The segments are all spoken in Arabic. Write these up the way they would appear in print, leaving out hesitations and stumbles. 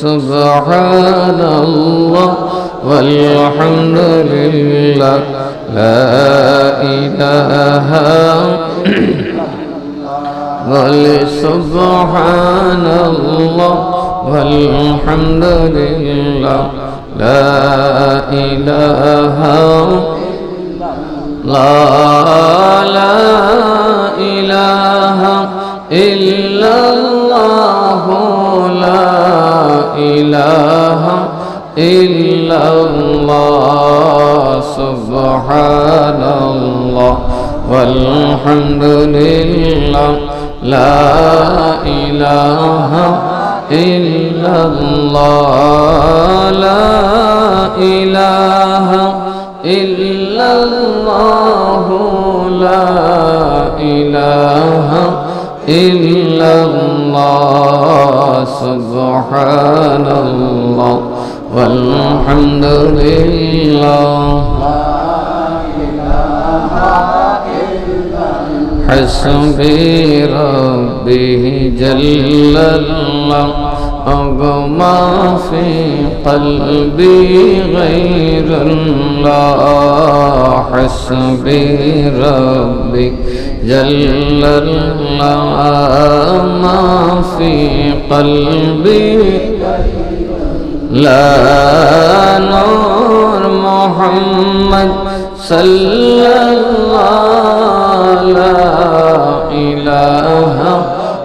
سبحان الله والحمد لله لا إله سبحان الله والحمد لله لا إله لا إله إلا الله لا إله إلا الله سبحان الله والحمد لله لا إله إلا الله لا إله إلا الله لا إله إلا الله سبحان الله والحمد لله حسبي ربي جل الله ما في قلبي غير الله حسبي ربي جل الله ما في قلبي لا نور محمد صلى الله لا إله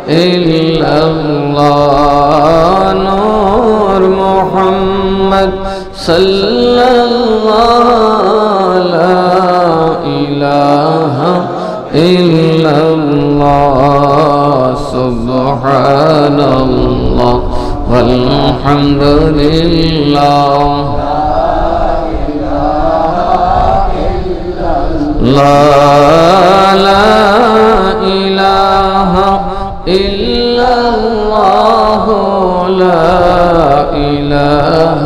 إلا الله نور محمد صلى الله لا إله إلا الله سبحان الله والحمد لله لا إله إلا الله لا إله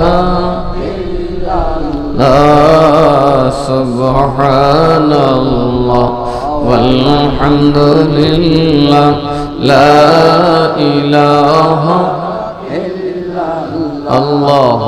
إلا الله سبحان الله والحمد لله لا إله إلا الله